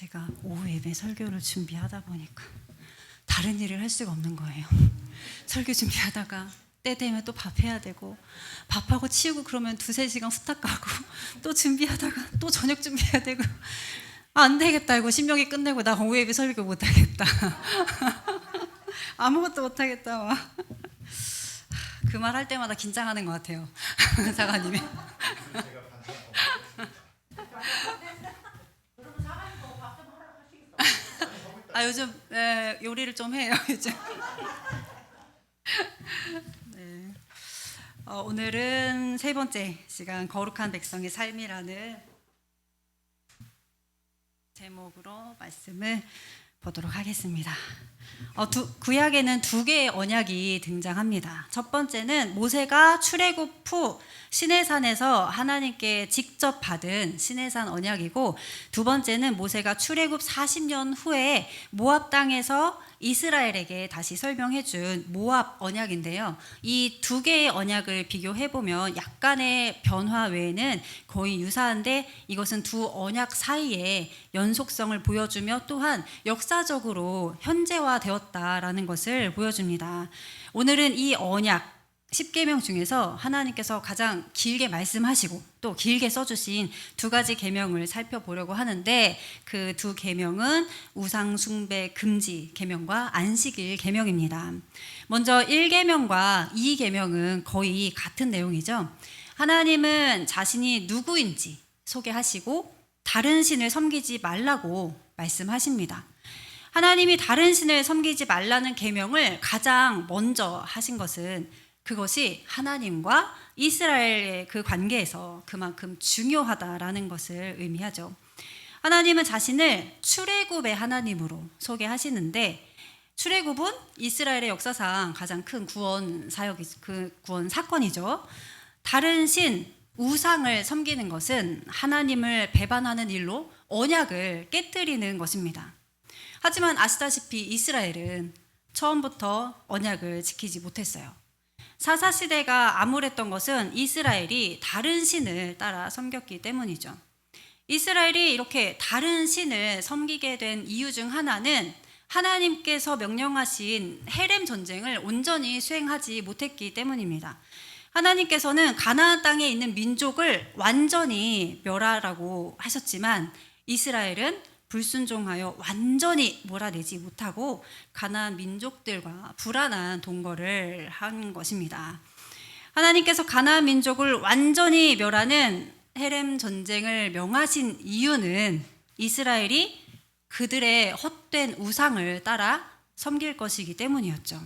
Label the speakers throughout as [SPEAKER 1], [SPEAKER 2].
[SPEAKER 1] 제가 오후 예배 설교를 준비하다 보니까 다른 일을 할 수가 없는 거예요. 설교 준비하다가 때 되면 또 밥 해야 되고, 밥하고 치우고 그러면 2-3시간 후딱 가고, 또 준비하다가 또 저녁 준비해야 되고, 안 되겠다 이거 신명이 끝내고 나 오후 예배 설교 못 하겠다. 아무것도 못 하겠다. 그 말 할 때마다 긴장하는 것 같아요. 사관님이. 요즘 요리를 좀 해요. 요즘. 네. 오늘은 3번째 시간 거룩한 백성의 삶이라는 제목으로 말씀을 보도록 하겠습니다. 구약에는 2개의 언약이 등장합니다. 첫 번째는 모세가 출애굽 후 시내산에서 하나님께 직접 받은 시내산 언약이고, 두 번째는 모세가 출애굽 40년 후에 모압 땅에서 이스라엘에게 다시 설명해 준 모압 언약인데요. 이 2개의 언약을 비교해 보면 약간의 변화 외에는 거의 유사한데, 이것은 2 언약 사이에 연속성을 보여주며 또한 역사적으로 현재화되었다라는 것을 보여줍니다. 오늘은 이 언약 10계명 중에서 하나님께서 가장 길게 말씀하시고 또 길게 써주신 2가지 계명을 살펴보려고 하는데, 그 2 계명은 우상 숭배 금지 계명과 안식일 계명입니다. 먼저 1계명과 2계명은 거의 같은 내용이죠. 하나님은 자신이 누구인지 소개하시고 다른 신을 섬기지 말라고 말씀하십니다. 하나님이 다른 신을 섬기지 말라는 계명을 가장 먼저 하신 것은 그것이 하나님과 이스라엘의 그 관계에서 그만큼 중요하다라는 것을 의미하죠. 하나님은 자신을 출애굽의 하나님으로 소개하시는데, 출애굽은 이스라엘의 역사상 가장 큰 구원 사건이죠. 다른 신, 우상을 섬기는 것은 하나님을 배반하는 일로 언약을 깨뜨리는 것입니다. 하지만 아시다시피 이스라엘은 처음부터 언약을 지키지 못했어요. 사사시대가 암울했던 것은 이스라엘이 다른 신을 따라 섬겼기 때문이죠. 이스라엘이 이렇게 다른 신을 섬기게 된 이유 중 하나는 하나님께서 명령하신 헤렘 전쟁을 온전히 수행하지 못했기 때문입니다. 하나님께서는 가나안 땅에 있는 민족을 완전히 멸하라고 하셨지만 이스라엘은 불순종하여 완전히 몰아내지 못하고 가나안 민족들과 불안한 동거를 한 것입니다. 하나님께서 가나안 민족을 완전히 멸하는 헤렘 전쟁을 명하신 이유는 이스라엘이 그들의 헛된 우상을 따라 섬길 것이기 때문이었죠.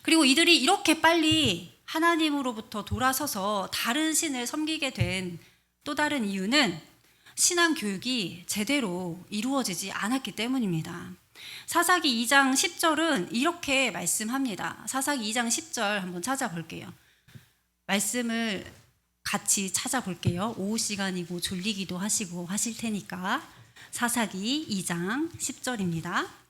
[SPEAKER 1] 그리고 이들이 이렇게 빨리 하나님으로부터 돌아서서 다른 신을 섬기게 된 또 다른 이유는 신앙 교육이 제대로 이루어지지 않았기 때문입니다. 사사기 2장 10절은 이렇게 말씀합니다. 사사기 2장 10절 한번 찾아볼게요. 말씀을 같이 찾아볼게요. 오후 시간이고 졸리기도 하시고 하실 테니까. 사사기 2장 10절입니다.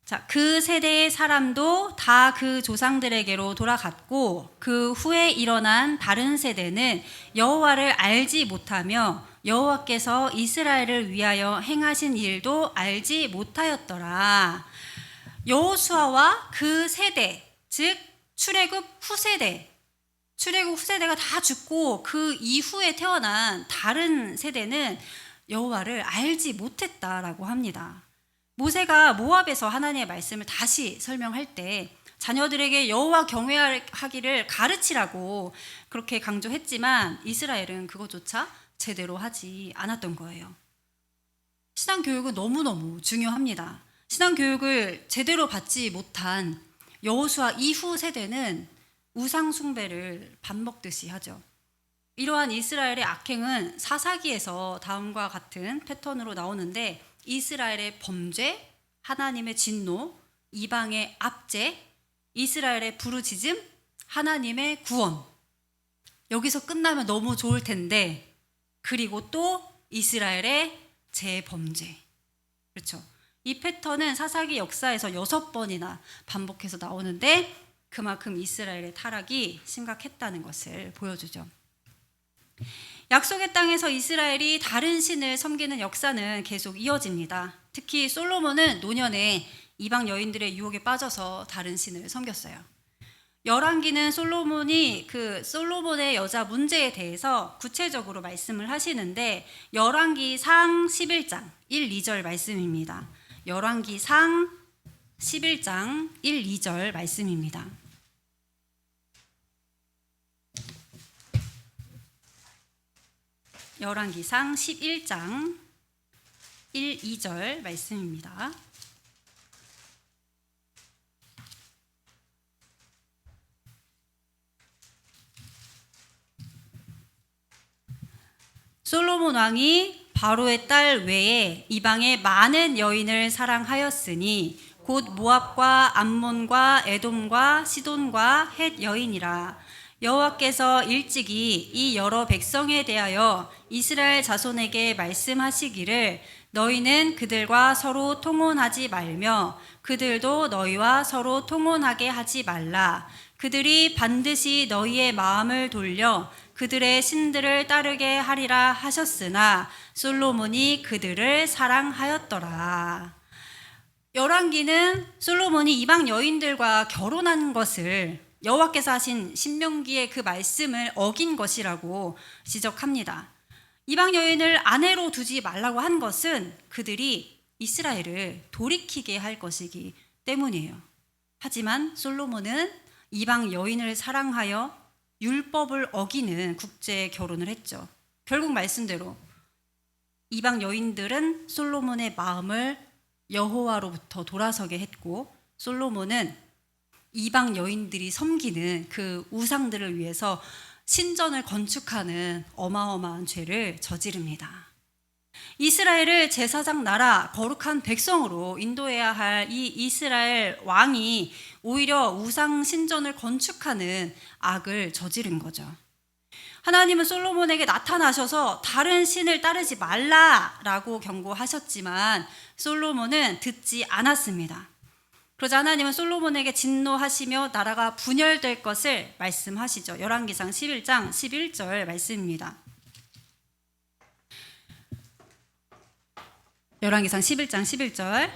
[SPEAKER 1] 자, 그 세대의 사람도 다 그 조상들에게로 돌아갔고, 그 후에 일어난 다른 세대는 여호와를 알지 못하며 여호와께서 이스라엘을 위하여 행하신 일도 알지 못하였더라. 여호수아와 그 세대, 즉 출애굽 후세대가 다 죽고 그 이후에 태어난 다른 세대는 여호와를 알지 못했다라고 합니다. 모세가 모압에서 하나님의 말씀을 다시 설명할 때 자녀들에게 여호와 경외하기를 가르치라고 그렇게 강조했지만 이스라엘은 그것조차 제대로 하지 않았던 거예요. 신앙교육은 너무너무 중요합니다. 신앙교육을 제대로 받지 못한 여호수아 이후 세대는 우상 숭배를 밥 먹듯이 하죠. 이러한 이스라엘의 악행은 사사기에서 다음과 같은 패턴으로 나오는데, 이스라엘의 범죄, 하나님의 진노, 이방의 압제, 이스라엘의 부르짖음, 하나님의 구원. 여기서 끝나면 너무 좋을 텐데, 그리고 또 이스라엘의 재범죄. 그렇죠. 이 패턴은 사사기 역사에서 6번이나 반복해서 나오는데 그만큼 이스라엘의 타락이 심각했다는 것을 보여주죠. 약속의 땅에서 이스라엘이 다른 신을 섬기는 역사는 계속 이어집니다. 특히 솔로몬은 노년에 이방 여인들의 유혹에 빠져서 다른 신을 섬겼어요. 열왕기는 솔로몬의 여자 문제에 대해서 구체적으로 말씀을 하시는데 열왕기 상 11장 1, 2절 말씀입니다. 열왕기 상 11장 1, 2절 말씀입니다. 열왕기상 11장 1, 2절 말씀입니다. 솔로몬 왕이 바로의 딸 외에 이방의 많은 여인을 사랑하였으니 곧 모압과 암몬과 에돔과 시돈과 헷 여인이라. 여호와께서 일찍이 이 여러 백성에 대하여 이스라엘 자손에게 말씀하시기를 너희는 그들과 서로 통혼하지 말며 그들도 너희와 서로 통혼하게 하지 말라. 그들이 반드시 너희의 마음을 돌려 그들의 신들을 따르게 하리라 하셨으나 솔로몬이 그들을 사랑하였더라. 열왕기는 솔로몬이 이방 여인들과 결혼한 것을 여호와께서 하신 신명기의 그 말씀을 어긴 것이라고 지적합니다. 이방 여인을 아내로 두지 말라고 한 것은 그들이 이스라엘을 돌이키게 할 것이기 때문이에요. 하지만 솔로몬은 이방 여인을 사랑하여 율법을 어기는 국제 결혼을 했죠. 결국 말씀대로 이방 여인들은 솔로몬의 마음을 여호와로부터 돌아서게 했고 솔로몬은 이방 여인들이 섬기는 그 우상들을 위해서 신전을 건축하는 어마어마한 죄를 저지릅니다. 이스라엘을 제사장 나라 거룩한 백성으로 인도해야 할 이 이스라엘 왕이 오히려 우상 신전을 건축하는 악을 저지른 거죠. 하나님은 솔로몬에게 나타나셔서 다른 신을 따르지 말라라고 경고하셨지만 솔로몬은 듣지 않았습니다. 그러자 하나님은 솔로몬에게 진노하시며 나라가 분열될 것을 말씀하시죠. 열왕기상 11장 11절 말씀입니다. 열왕기상 11장 11절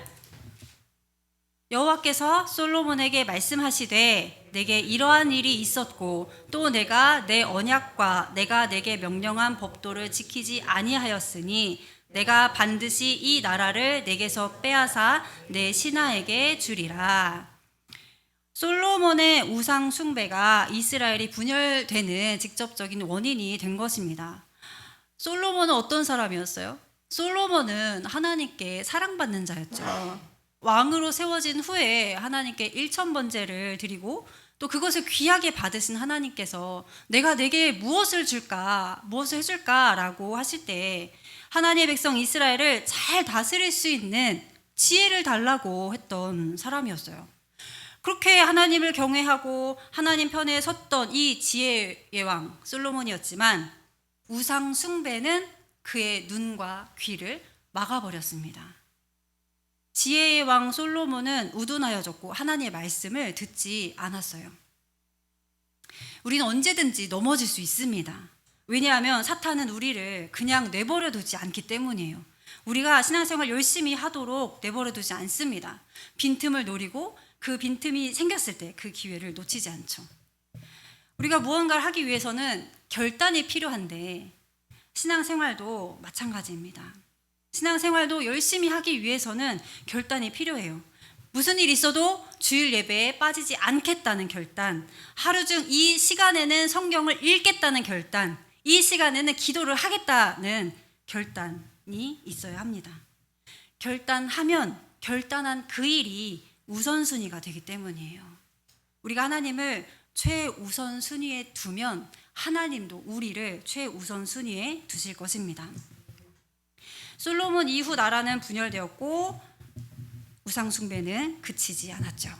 [SPEAKER 1] 여호와께서 솔로몬에게 말씀하시되 내게 이러한 일이 있었고 또 내가 내 언약과 내가 내게 명령한 법도를 지키지 아니하였으니 내가 반드시 이 나라를 내게서 빼앗아 내 신하에게 주리라. 솔로몬의 우상 숭배가 이스라엘이 분열되는 직접적인 원인이 된 것입니다. 솔로몬은 어떤 사람이었어요? 솔로몬은 하나님께 사랑받는 자였죠. 왕으로 세워진 후에 하나님께 1000번제를 드리고 또 그것을 귀하게 받으신 하나님께서 내가 내게 무엇을 줄까, 무엇을 해줄까라고 하실 때 하나님의 백성 이스라엘을 잘 다스릴 수 있는 지혜를 달라고 했던 사람이었어요. 그렇게 하나님을 경외하고 하나님 편에 섰던 이 지혜의 왕 솔로몬이었지만 우상 숭배는 그의 눈과 귀를 막아버렸습니다. 지혜의 왕 솔로몬은 우둔하여졌고 하나님의 말씀을 듣지 않았어요. 우리는 언제든지 넘어질 수 있습니다. 왜냐하면 사탄은 우리를 그냥 내버려 두지 않기 때문이에요. 우리가 신앙생활 열심히 하도록 내버려 두지 않습니다. 빈틈을 노리고 그 빈틈이 생겼을 때 그 기회를 놓치지 않죠. 우리가 무언가를 하기 위해서는 결단이 필요한데 신앙생활도 마찬가지입니다. 신앙생활도 열심히 하기 위해서는 결단이 필요해요. 무슨 일이 있어도 주일 예배에 빠지지 않겠다는 결단, 하루 중 이 시간에는 성경을 읽겠다는 결단, 이 시간에는 기도를 하겠다는 결단이 있어야 합니다. 결단하면 결단한 그 일이 우선순위가 되기 때문이에요. 우리가 하나님을 최우선순위에 두면 하나님도 우리를 최우선순위에 두실 것입니다. 솔로몬 이후 나라는 분열되었고 우상 숭배는 그치지 않았죠.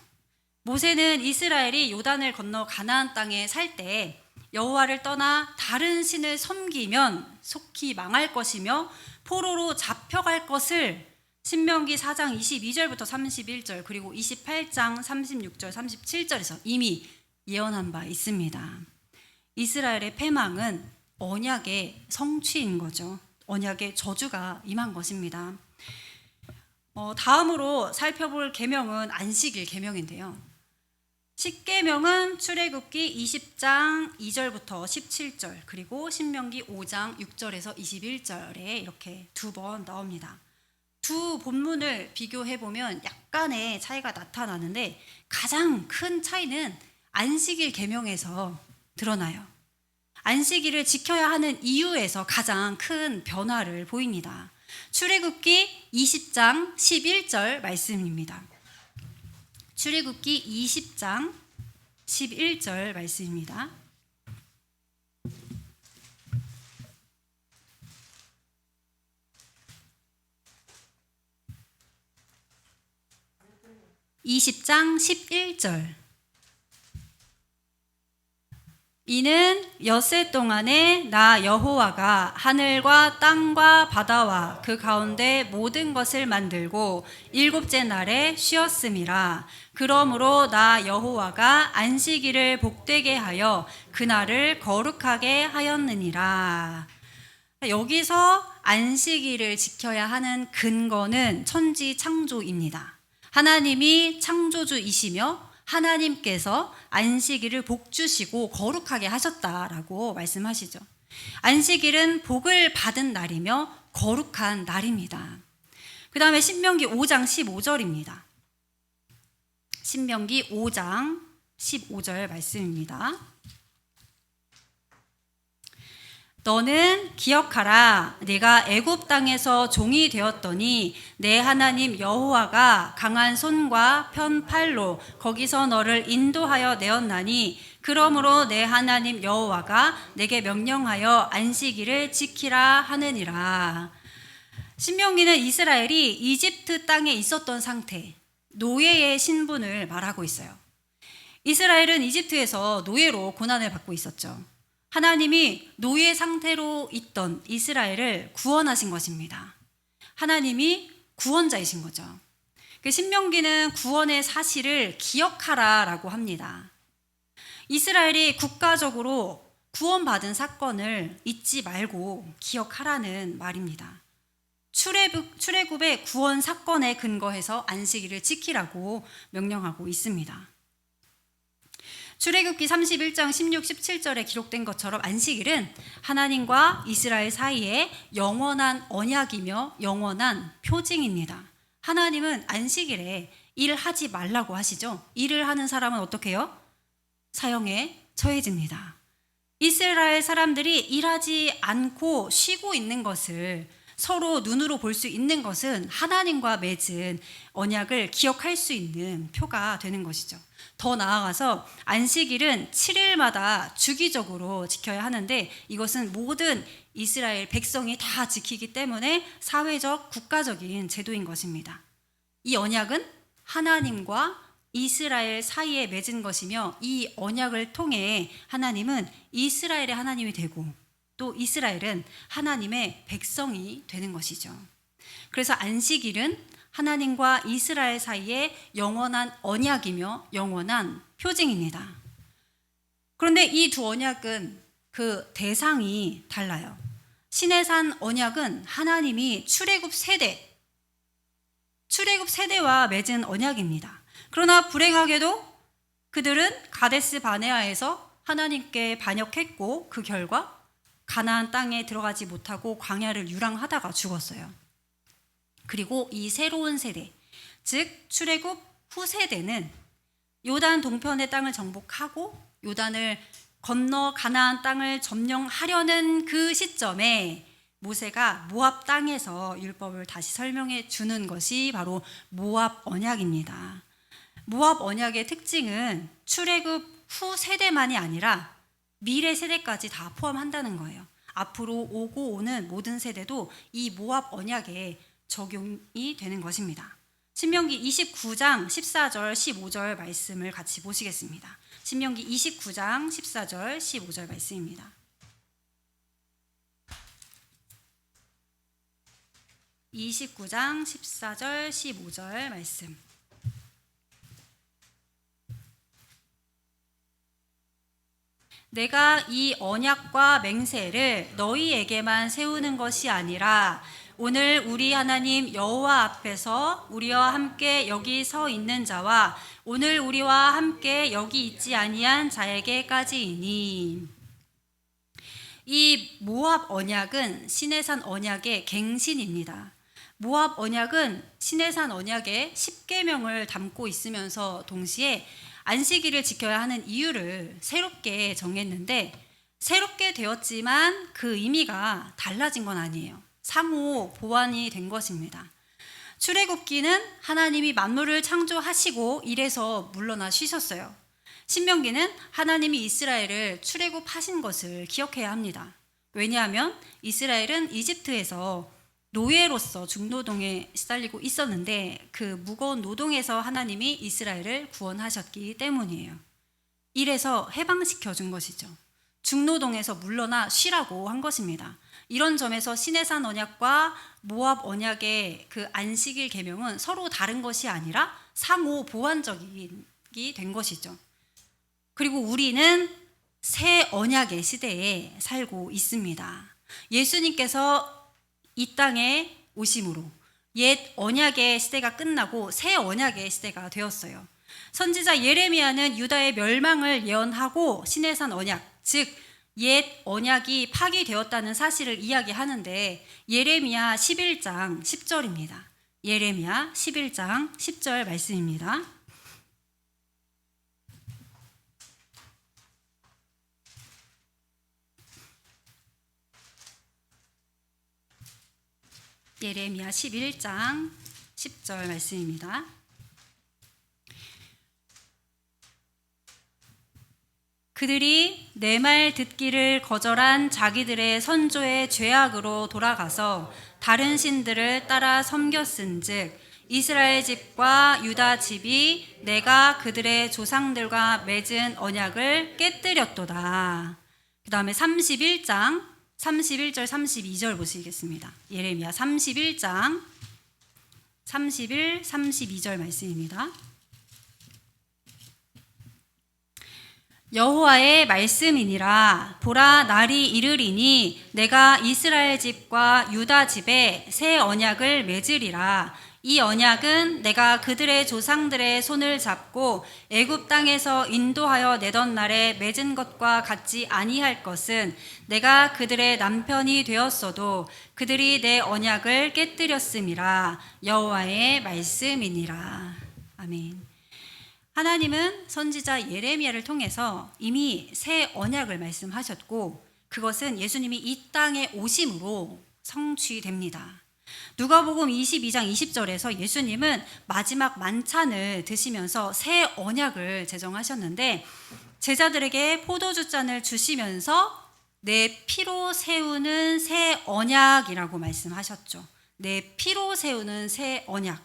[SPEAKER 1] 모세는 이스라엘이 요단을 건너 가나안 땅에 살 때 여호와를 떠나 다른 신을 섬기면 속히 망할 것이며 포로로 잡혀갈 것을 신명기 4장 22절부터 31절 그리고 28장 36절 37절에서 이미 예언한 바 있습니다. 이스라엘의 패망은 언약의 성취인 거죠. 언약의 저주가 임한 것입니다. 다음으로 살펴볼 계명은 안식일 계명인데요. 10계명은 출애굽기 20장 2절부터 17절, 그리고 신명기 5장 6절에서 21절에 이렇게 두 번 나옵니다. 두 본문을 비교해보면 약간의 차이가 나타나는데 가장 큰 차이는 안식일 계명에서 드러나요. 안식일을 지켜야 하는 이유에서 가장 큰 변화를 보입니다. 출애굽기 20장 11절 말씀입니다. 출애굽기 20장 11절 말씀입니다. (20장 11절) 이는 엿새 동안에 나 여호와가 하늘과 땅과 바다와 그 가운데 모든 것을 만들고 일곱째 날에 쉬었음이라. 그러므로 나 여호와가 안식일을 복되게 하여 그날을 거룩하게 하였느니라. 여기서 안식일을 지켜야 하는 근거는 천지 창조입니다. 하나님이 창조주이시며 하나님께서 안식일을 복 주시고 거룩하게 하셨다라고 말씀하시죠. 안식일은 복을 받은 날이며 거룩한 날입니다. 그 다음에 신명기 5장 15절입니다. 신명기 5장 15절 말씀입니다. 너는 기억하라. 내가 애굽 땅에서 종이 되었더니 내 하나님 여호와가 강한 손과 편 팔로 거기서 너를 인도하여 내었나니 그러므로 내 하나님 여호와가 내게 명령하여 안식일을 지키라 하느니라. 신명기는 이스라엘이 이집트 땅에 있었던 상태, 노예의 신분을 말하고 있어요. 이스라엘은 이집트에서 노예로 고난을 받고 있었죠. 하나님이 노예 상태로 있던 이스라엘을 구원하신 것입니다. 하나님이 구원자이신 거죠. 그 신명기는 구원의 사실을 기억하라라고 합니다. 이스라엘이 국가적으로 구원받은 사건을 잊지 말고 기억하라는 말입니다. 출애굽의 구원 사건에 근거해서 안식일을 지키라고 명령하고 있습니다. 출애굽기 31장 16, 17절에 기록된 것처럼 안식일은 하나님과 이스라엘 사이에 영원한 언약이며 영원한 표징입니다. 하나님은 안식일에 일하지 말라고 하시죠. 일을 하는 사람은 어떻게 해요? 사형에 처해집니다. 이스라엘 사람들이 일하지 않고 쉬고 있는 것을 서로 눈으로 볼 수 있는 것은 하나님과 맺은 언약을 기억할 수 있는 표가 되는 것이죠. 더 나아가서 안식일은 7일마다 주기적으로 지켜야 하는데 이것은 모든 이스라엘 백성이 다 지키기 때문에 사회적, 국가적인 제도인 것입니다. 이 언약은 하나님과 이스라엘 사이에 맺은 것이며 이 언약을 통해 하나님은 이스라엘의 하나님이 되고 또 이스라엘은 하나님의 백성이 되는 것이죠. 그래서 안식일은 하나님과 이스라엘 사이에 영원한 언약이며 영원한 표징입니다. 그런데 이 두 언약은 그 대상이 달라요. 시내산 언약은 하나님이 출애굽 세대와 맺은 언약입니다. 그러나 불행하게도 그들은 가데스 바네아에서 하나님께 반역했고 그 결과 가나안 땅에 들어가지 못하고 광야를 유랑하다가 죽었어요. 그리고 이 새로운 세대, 즉 출애굽 후 세대는 요단 동편의 땅을 정복하고 요단을 건너 가나안 땅을 점령하려는 그 시점에 모세가 모압 땅에서 율법을 다시 설명해 주는 것이 바로 모압 언약입니다. 모압 언약의 특징은 출애굽 후 세대만이 아니라 미래 세대까지 다 포함한다는 거예요. 앞으로 오고 오는 모든 세대도 이 모압 언약에 적용이 되는 것입니다. 신명기 29장 14절 15절 말씀을 같이 보시겠습니다. 신명기 29장 14절 15절 말씀입니다. (29장 14절 15절) 말씀. 내가 이 언약과 맹세를 너희에게만 세우는 것이 아니라 오늘 우리 하나님 여호와 앞에서 우리와 함께 여기 서 있는 자와 오늘 우리와 함께 여기 있지 아니한 자에게까지이니. 이 모압 언약은 시내산 언약의 갱신입니다. 모압 언약은 시내산 언약의 10계명을 담고 있으면서 동시에 안식일을 지켜야 하는 이유를 새롭게 정했는데, 새롭게 되었지만 그 의미가 달라진 건 아니에요. 상호 보완이 된 것입니다. 출애굽기는 하나님이 만물을 창조하시고 일에서 물러나 쉬셨어요. 신명기는 하나님이 이스라엘을 출애굽하신 것을 기억해야 합니다. 왜냐하면 이스라엘은 이집트에서 노예로서 중노동에 시달리고 있었는데 그 무거운 노동에서 하나님이 이스라엘을 구원하셨기 때문이에요. 이래서 해방시켜 준 것이죠. 중노동에서 물러나 쉬라고 한 것입니다. 이런 점에서 시내산 언약과 모압 언약의 그 안식일 계명은 서로 다른 것이 아니라 상호 보완적이 된 것이죠. 그리고 우리는 새 언약의 시대에 살고 있습니다. 예수님께서 이 땅에 오심으로 옛 언약의 시대가 끝나고 새 언약의 시대가 되었어요. 선지자 예레미야는 유다의 멸망을 예언하고 시내산 언약, 즉 옛 언약이 파기되었다는 사실을 이야기하는데 예레미야 11장 10절입니다. 예레미야 11장 10절 말씀입니다. 예레미야 11장 10절 말씀입니다. 그들이 내 말 듣기를 거절한 자기들의 선조의 죄악으로 돌아가서 다른 신들을 따라 섬겼은즉 이스라엘 집과 유다 집이 내가 그들의 조상들과 맺은 언약을 깨뜨렸도다. 그 다음에 31장 31절 32절 보시겠습니다. 예레미야 31장 31, 32절 말씀입니다. 여호와의 말씀이니라. 보라, 날이 이르리니 내가 이스라엘 집과 유다 집에 새 언약을 맺으리라. 이 언약은 내가 그들의 조상들의 손을 잡고 애굽 땅에서 인도하여 내던 날에 맺은 것과 같지 아니할 것은 내가 그들의 남편이 되었어도 그들이 내 언약을 깨뜨렸음이라. 여호와의 말씀이니라. 아멘. 하나님은 선지자 예레미야를 통해서 이미 새 언약을 말씀하셨고 그것은 예수님이 이 땅에 오심으로 성취됩니다. 누가복음 22장 20절에서 예수님은 마지막 만찬을 드시면서 새 언약을 제정하셨는데 제자들에게 포도주 잔을 주시면서 내 피로 세우는 새 언약이라고 말씀하셨죠. 내 피로 세우는 새 언약.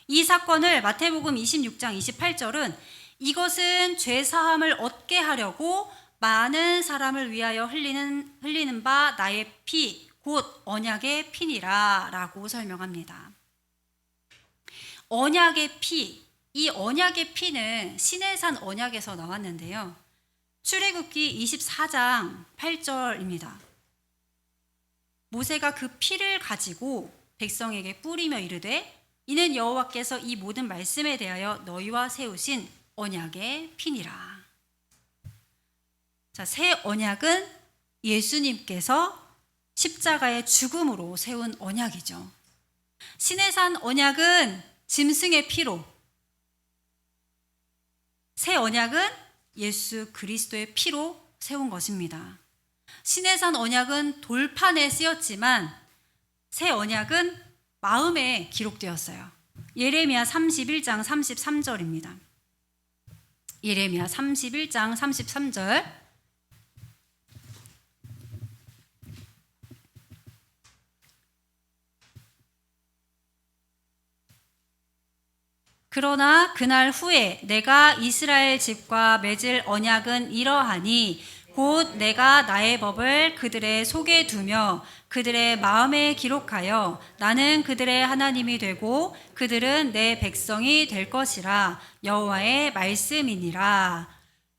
[SPEAKER 1] 이 사건을 마태복음 26장 28절은 이것은 죄사함을 얻게 하려고 많은 사람을 위하여 흘리는 바 나의 피 곧 언약의 피니라 라고 설명합니다. 언약의 피, 이 언약의 피는 시내산 언약에서 나왔는데요. 출애굽기 24장 8절입니다. 모세가 그 피를 가지고 백성에게 뿌리며 이르되 이는 여호와께서 이 모든 말씀에 대하여 너희와 세우신 언약의 피니라. 자, 새 언약은 예수님께서 십자가의 죽음으로 세운 언약이죠. 시내산 언약은 짐승의 피로, 새 언약은 예수 그리스도의 피로 세운 것입니다. 시내산 언약은 돌판에 쓰였지만 새 언약은 마음에 기록되었어요. 예레미야 31장 33절입니다. 예레미야 31장 33절. 그러나 그날 후에 내가 이스라엘 집과 맺을 언약은 이러하니 곧 내가 나의 법을 그들의 속에 두며 그들의 마음에 기록하여 나는 그들의 하나님이 되고 그들은 내 백성이 될 것이라. 여호와의 말씀이니라.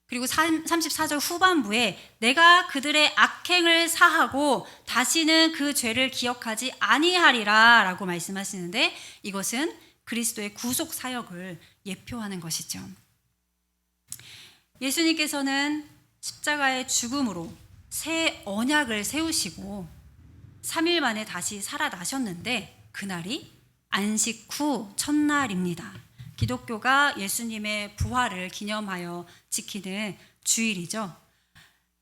[SPEAKER 1] 그리고 34절 후반부에 내가 그들의 악행을 사하고 다시는 그 죄를 기억하지 아니하리라 라고 말씀하시는데, 이것은 그리스도의 구속 사역을 예표하는 것이죠. 예수님께서는 십자가의 죽음으로 새 언약을 세우시고 3일 만에 다시 살아나셨는데, 그날이 안식 후 첫날입니다. 기독교가 예수님의 부활을 기념하여 지키는 주일이죠.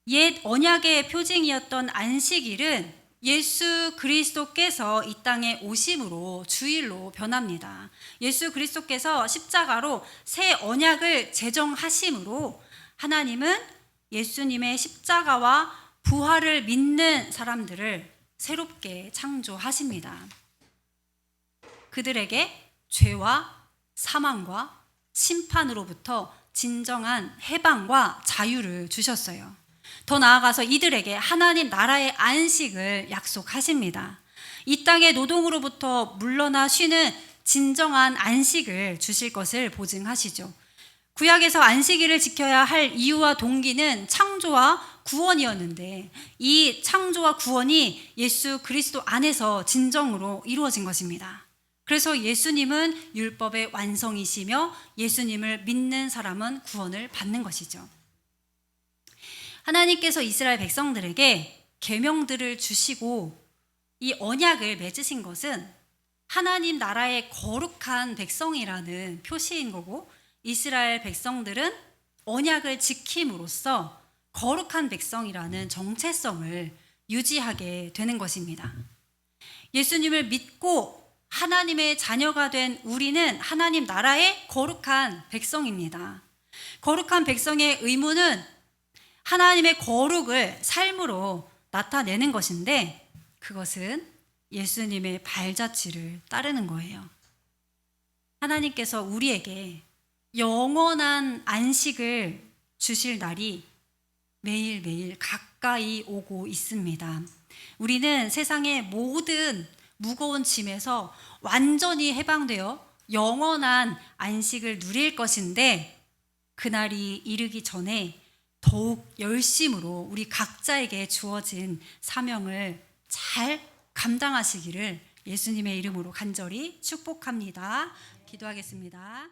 [SPEAKER 1] 옛 언약의 표징이었던 안식일은 예수 그리스도께서 이 땅에 오심으로 주일로 변합니다. 예수 그리스도께서 십자가로 새 언약을 제정하심으로 하나님은 예수님의 십자가와 부활을 믿는 사람들을 새롭게 창조하십니다. 그들에게 죄와 사망과 심판으로부터 진정한 해방과 자유를 주셨어요. 더 나아가서 이들에게 하나님 나라의 안식을 약속하십니다. 이 땅의 노동으로부터 물러나 쉬는 진정한 안식을 주실 것을 보증하시죠. 구약에서 안식일을 지켜야 할 이유와 동기는 창조와 구원이었는데, 이 창조와 구원이 예수 그리스도 안에서 진정으로 이루어진 것입니다. 그래서 예수님은 율법의 완성이시며 예수님을 믿는 사람은 구원을 받는 것이죠. 하나님께서 이스라엘 백성들에게 계명들을 주시고 이 언약을 맺으신 것은 하나님 나라의 거룩한 백성이라는 표시인 거고, 이스라엘 백성들은 언약을 지킴으로써 거룩한 백성이라는 정체성을 유지하게 되는 것입니다. 예수님을 믿고 하나님의 자녀가 된 우리는 하나님 나라의 거룩한 백성입니다. 거룩한 백성의 의무는 하나님의 거룩을 삶으로 나타내는 것인데, 그것은 예수님의 발자취를 따르는 거예요. 하나님께서 우리에게 영원한 안식을 주실 날이 매일매일 가까이 오고 있습니다. 우리는 세상의 모든 무거운 짐에서 완전히 해방되어 영원한 안식을 누릴 것인데, 그날이 이르기 전에 더욱 열심으로 우리 각자에게 주어진 사명을 잘 감당하시기를 예수님의 이름으로 간절히 축복합니다. 기도하겠습니다.